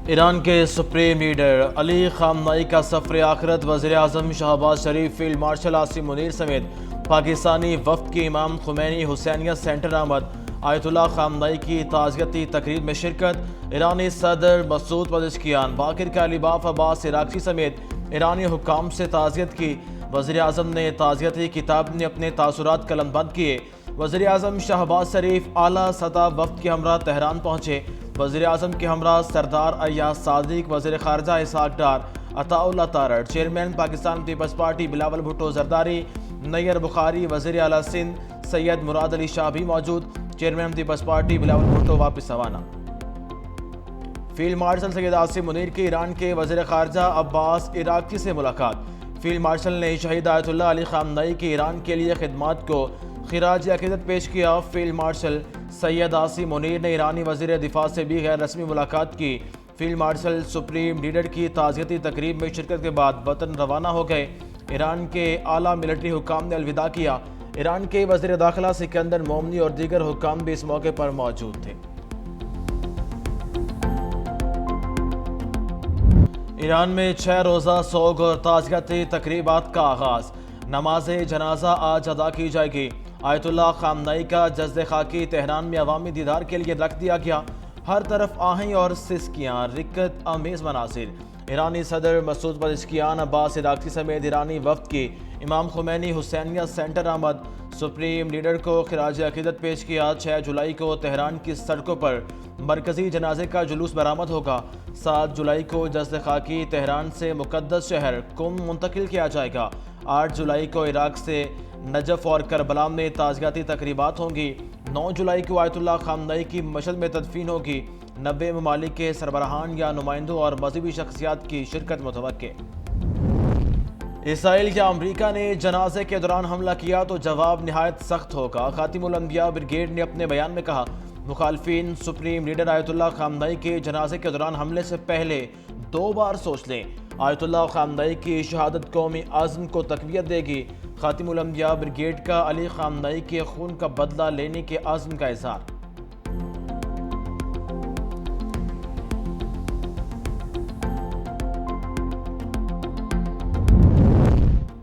ایران کے supreme leader علی خامنئی کا سفر آخرت، وزیر اعظم شہباز شریف، فیلڈ مارشل عاصم منیر سمیت پاکستانی وفد کی امام خمینی حسینیہ سینٹر آمد، آیت اللہ خامنئی کی تعزیتی تقریب میں شرکت، ایرانی صدر مسعود پزشکیان، باقر کالیباف عباس عراقچی سمیت ایرانی حکام سے تعزیت کی۔ وزیر اعظم نے تعزیتی کتاب میں اپنے تاثرات قلم بند کیے۔ وزیر اعظم شہباز شریف اعلیٰ سطح وفد کے ہمراہ تہران پہنچے۔ وزیر اعظم کے ہمراہ سردار ایاز صادق، وزیر خارجہ Ishaq Dar, Attaullah Tarar, chairman Pakistan peoples party Bilawal Bhutto Zardari, Nayyar Bukhari, وزیر اعلیٰ سندھ سید مراد علی شاہ بھی موجود۔ Chairman peoples party Bilawal Bhutto واپس روانہ۔ فیلڈ مارشل سید عاصم منیر کی ایران کے وزیر خارجہ عباس عراقچی سے ملاقات۔ فیلڈ مارشل نے شہید آیت اللہ علی خامنئی کی ایران کے لیے خدمات کو خراج عقیدت پیش کیا۔ فیلڈ مارشل سید عاصم منیر نے ایرانی وزیر دفاع سے بھی غیر رسمی ملاقات کی۔ فیلڈ مارشل سپریم لیڈر کی تعزیتی تقریب میں شرکت کے بعد وطن روانہ ہو گئے۔ ایران کے اعلیٰ ملٹری حکام نے الوداع کیا۔ ایران کے وزیر داخلہ سکندر مومنی اور دیگر حکام بھی اس موقع پر موجود تھے۔ ایران میں 6 روزہ سوگ اور تعزیتی تقریبات کا آغاز۔ نماز جنازہ آج ادا کی جائے گی۔ آیت اللہ خامنئی کا جسد خاکی تہران میں عوامی دیدار کے لیے رکھ دیا گیا۔ ہر طرف آہیں اور سسکیاں، رکت آمیز مناظر۔ ایرانی صدر مسعود پزشکیان، عباس عراقچی سمیت ایرانی وفد کی امام خمینی حسینیہ سینٹر آمد، سپریم لیڈر کو خراج عقیدت پیش کیا۔ 6 جولائی کو تہران کی سڑکوں پر مرکزی جنازے کا جلوس برآمد ہوگا۔ 7 جولائی کو جسد خاکی تہران سے مقدس شہر قم منتقل کیا جائے گا۔ 8 جولائی کو عراق سے نجف اور کربلا میں تعزیتی تقریبات ہوں گی۔ 9 جولائی کو آیت اللہ خامنئی کی مشہد میں تدفین ہوگی۔ 90 ممالک کے سربراہان یا نمائندوں اور مذہبی شخصیات کی شرکت متوقع۔ اسرائیل یا امریکہ نے جنازے کے دوران حملہ کیا تو جواب نہایت سخت ہوگا۔ خاتم الانبیاء بریگیڈ نے اپنے بیان میں کہا، مخالفین سپریم لیڈر آیت اللہ خامنئی کے جنازے کے دوران حملے سے پہلے 2 بار سوچ لیں۔ آیت اللہ خامنئی کی شہادت قومی عزم کو تقویت دے گی۔ خاتم الانبیاء بریگیڈ کا علی خامنئی کے خون کا بدلہ لینے کے عزم کا اظہار۔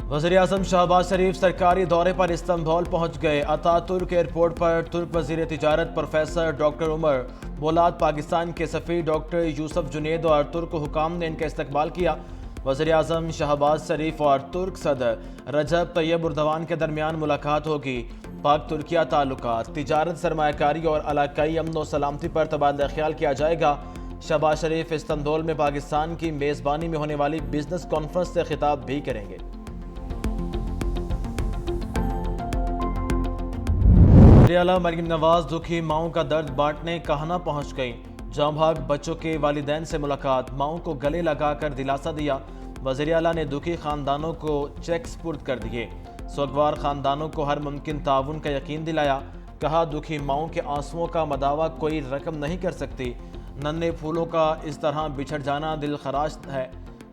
وزیر اعظم شہباز شریف سرکاری دورے پر استنبول پہنچ گئے۔ اتا ترک ایئرپورٹ پر ترک وزیر تجارت پروفیسر ڈاکٹر عمر بولاد، پاکستان کے سفیر ڈاکٹر یوسف جنید اور ترک حکام نے ان کا استقبال کیا۔ وزیر اعظم شہباز شریف اور ترک صدر رجب طیب اردوان کے درمیان ملاقات ہوگی۔ پاک ترکیہ تعلقات، تجارت، سرمایہ کاری اور علاقائی امن و سلامتی پر تبادلہ خیال کیا جائے گا۔ شہباز شریف استنبول میں پاکستان کی میزبانی میں ہونے والی بزنس کانفرنس سے خطاب بھی کریں گے۔ وزیر اعلیٰ مریم نواز دکھی ماؤں کا درد بانٹنے کہانا پہنچ گئیں۔ جاں بھاگ بچوں کے والدین سے ملاقات، ماؤں کو گلے لگا کر دلاسا دیا۔ وزیر اعلیٰ نے دکھی خاندانوں کو چیک سپرد کر دیے، سوگوار خاندانوں کو ہر ممکن تعاون کا یقین دلایا۔ کہا، دکھی ماؤں کے آنسوؤں کا مداوع کوئی رقم نہیں کر سکتی۔ ننھے پھولوں کا اس طرح بچھڑ جانا دل خراش ہے۔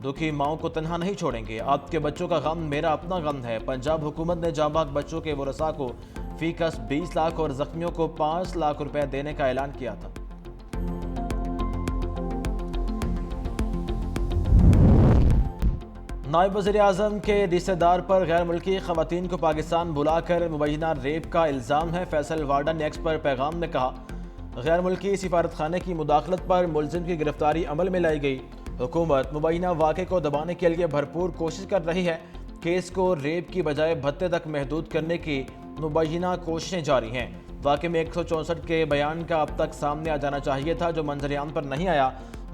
دکھی ماؤں کو تنہا نہیں چھوڑیں گے۔ آپ کے بچوں کا غم میرا اپنا غم ہے۔ پنجاب حکومت نے جاں بھاگ بچوں کے ورثاء کو فی کس 20 لاکھ اور زخمیوں کو 5 لاکھ روپے دینے کا اعلان کیا تھا۔ نائب وزیر اعظم کے رشتہ دار پر غیر ملکی خواتین کو پاکستان بلا کر مبینہ ریپ کا الزام ہے۔ فیصل وارڈن نے ایکس پر پیغام میں کہا، غیر ملکی سفارت خانے کی مداخلت پر ملزم کی گرفتاری عمل میں لائی گئی۔ حکومت مبینہ واقعے کو دبانے کے لیے بھرپور کوشش کر رہی ہے۔ کیس کو ریپ کی بجائے بھتے تک محدود کرنے کی مبینہ کوششیں جاری ہیں۔ واقعے میں 164 کے بیان کا اب تک سامنے آ جانا چاہیے تھا، جو منظر عام پر نہیں آیا۔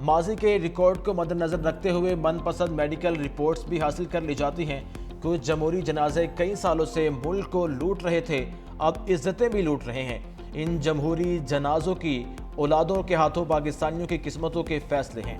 ماضی کے ریکارڈ کو مد نظر رکھتے ہوئے من پسند میڈیکل رپورٹس بھی حاصل کر لی جاتی ہیں۔ کچھ جمہوری جنازے کئی سالوں سے ملک کو لوٹ رہے تھے، اب عزتیں بھی لوٹ رہے ہیں۔ ان جمہوری جنازوں کی اولادوں کے ہاتھوں پاکستانیوں کی قسمتوں کے فیصلے ہیں۔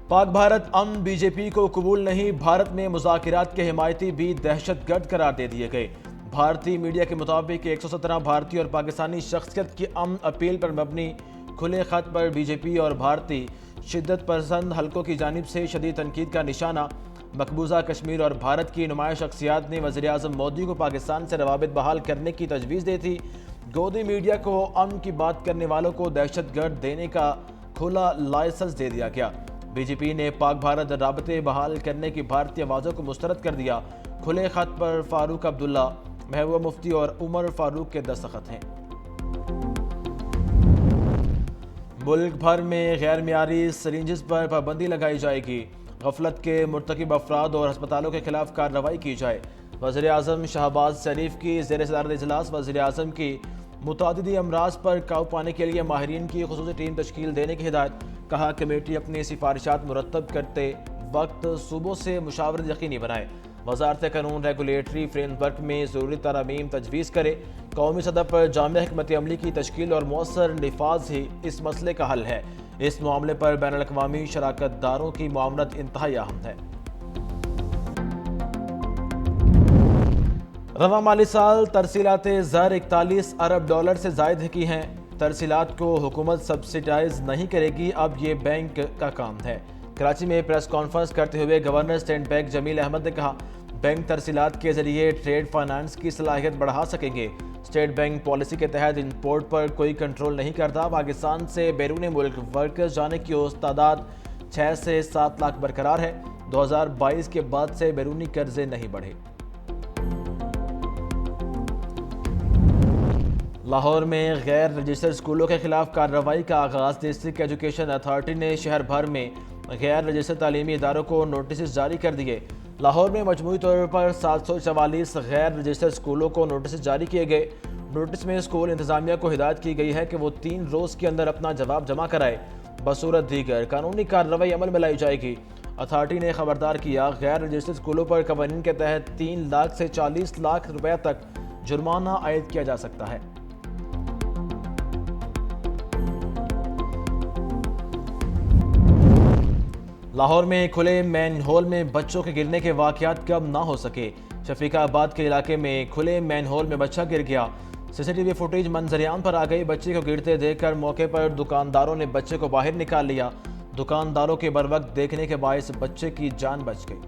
پاک بھارت امن بی جے پی کو قبول نہیں، بھارت میں مذاکرات کے حمایتی بھی دہشت گرد قرار دے دیے گئے۔ بھارتی میڈیا کے مطابق 117 بھارتی اور پاکستانی شخصیت کی امن اپیل پر مبنی کھلے خط پر بی جے پی اور بھارتی شدت پسند حلقوں کی جانب سے شدید تنقید کا نشانہ۔ مقبوضہ کشمیر اور بھارت کی نمایاں شخصیات نے وزیر اعظم مودی کو پاکستان سے روابط بحال کرنے کی تجویز دی تھی۔ گودی میڈیا کو امن کی بات کرنے والوں کو دہشت گرد دینے کا کھلا لائسنس دے دیا گیا۔ بی جے پی نے پاک بھارت رابطے بحال کرنے کی بھارتی آوازوں کو مسترد کر دیا۔ کھلے خط پر فاروق عبداللہ، محبوبہ مفتی اور عمر فاروق کے دستخط ہیں۔ ملک بھر میں غیر معیاری سرنجز پر پابندی لگائی جائے گی۔ غفلت کے مرتکب افراد اور ہسپتالوں کے خلاف کارروائی کی جائے۔ وزیر اعظم شہباز شریف کی زیر صدارت اجلاس۔ وزیر اعظم کی متعدی امراض پر قابو پانے کے لیے ماہرین کی خصوصی ٹیم تشکیل دینے کی ہدایت۔ کہا کمیٹی اپنی سفارشات مرتب کرتے وقت صوبوں سے مشاورت یقینی بنائے۔ وزارت قانون ریگولیٹری فریم ورک میں ضروری ترامیم تجویز کرے۔ قومی سطح پر جامع حکمت عملی کی تشکیل اور مؤثر نفاذ ہی اس مسئلے کا حل ہے۔ اس معاملے پر بین الاقوامی شراکت داروں کی معاونت انتہائی اہم ہے۔ رواں مالی سال ترسیلات زر 41 ارب ڈالر سے زائد کی ہیں۔ ترسیلات کو حکومت سبسڈائز نہیں کرے گی، اب یہ بینک کا کام ہے۔ کراچی میں پریس کانفرنس کرتے ہوئے گورنر اسٹیٹ بینک جمیل احمد نے کہا، بینک ترسیلات کے ذریعے ٹریڈ فائنانس کی صلاحیت بڑھا سکیں گے۔ اسٹیٹ بینک پالیسی کے تحت امپورٹ پر کوئی کنٹرول نہیں کرتا۔ پاکستان سے بیرون ملک ورکرز جانے کی تعداد 6 سے 7 لاکھ برقرار ہے۔ 2022 کے بعد سے بیرونی قرضے نہیں بڑھے۔ لاہور میں غیر رجسٹرڈ اسکولوں کے خلاف کارروائی کا آغاز۔ ڈسٹرکٹ ایجوکیشن اتھارٹی نے شہر بھر میں غیر رجسٹرڈ تعلیمی اداروں کو نوٹسز جاری کر دیے۔ لاہور میں مجموعی طور پر 744 غیر رجسٹرڈ اسکولوں کو نوٹسز جاری کیے گئے۔ نوٹس میں اسکول انتظامیہ کو ہدایت کی گئی ہے کہ وہ 3 روز کے اندر اپنا جواب جمع کرائے۔ بصورت دیگر قانونی کارروائی عمل میں لائی جائے گی۔ اتھارٹی نے خبردار کیا، غیر رجسٹرڈ اسکولوں پر قوانین کے تحت 3 لاکھ سے 40 لاکھ روپے تک جرمانہ عائد کیا جا سکتا ہے۔ لاہور میں کھلے مین ہول میں بچوں کے گرنے کے واقعات کم نہ ہو سکے۔ شفیقہ آباد کے علاقے میں کھلے مین ہول میں بچہ گر گیا۔ سی سی ٹی وی فوٹیج منظر عام پر آ گئی۔ بچے کو گرتے دیکھ کر موقع پر دکانداروں نے بچے کو باہر نکال لیا۔ دکانداروں کے بروقت دیکھنے کے باعث بچے کی جان بچ گئی۔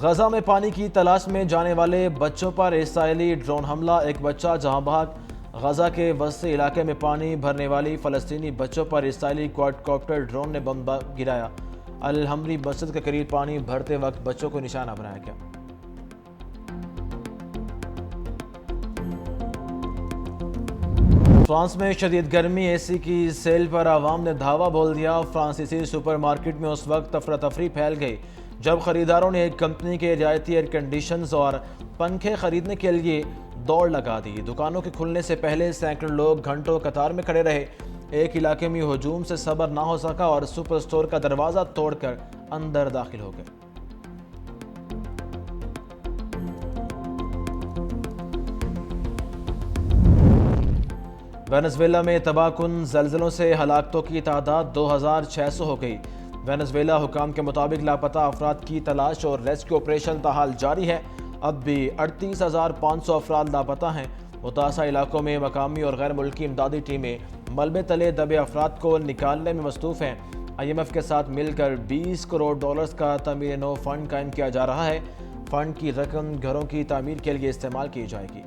غزہ میں پانی کی تلاش میں جانے والے بچوں پر اسرائیلی ڈرون حملہ، ایک بچہ جہاں بحق۔ غزہ کے وسطی علاقے میں پانی بھرنے والی فلسطینی بچوں پر اسرائیلی کوادکاپٹر ڈرون نے بم گرایا۔ الحمری مسجد کے قریب پانی بھرتے وقت بچوں کو نشانہ بنایا گیا۔ فرانس میں شدید گرمی، اے سی کی سیل پر عوام نے دھاوا بول دیا۔ فرانسیسی سپر مارکیٹ میں اس وقت افراتفری پھیل گئی جب خریداروں نے ایک کمپنی کے رعایتی ایئر کنڈیشنز اور پنکھے خریدنے کے لیے دوڑ لگا دی۔ دکانوں کے کھلنے سے پہلے سینکڑوں لوگ گھنٹوں قطار میں کھڑے رہے۔ ایک علاقے میں ہجوم سے صبر نہ ہو سکا اور سپر سٹور کا دروازہ توڑ کر اندر داخل ہو گئے۔ وینزویلا میں تباہ کن زلزلوں سے ہلاکتوں کی تعداد 2600 ہو گئی۔ وینزویلا حکام کے مطابق لاپتہ افراد کی تلاش اور ریسکیو آپریشن تاحال جاری ہے۔ اب بھی 38,500 افراد لاپتہ ہیں۔ متاثرہ علاقوں میں مقامی اور غیر ملکی امدادی ٹیمیں ملبے تلے دبے افراد کو نکالنے میں مصروف ہیں۔ IMF کے ساتھ مل کر 20 کروڑ ڈالرز کا تعمیر نو فنڈ قائم کیا جا رہا ہے۔ فنڈ کی رقم گھروں کی تعمیر کے لیے استعمال کی جائے گی۔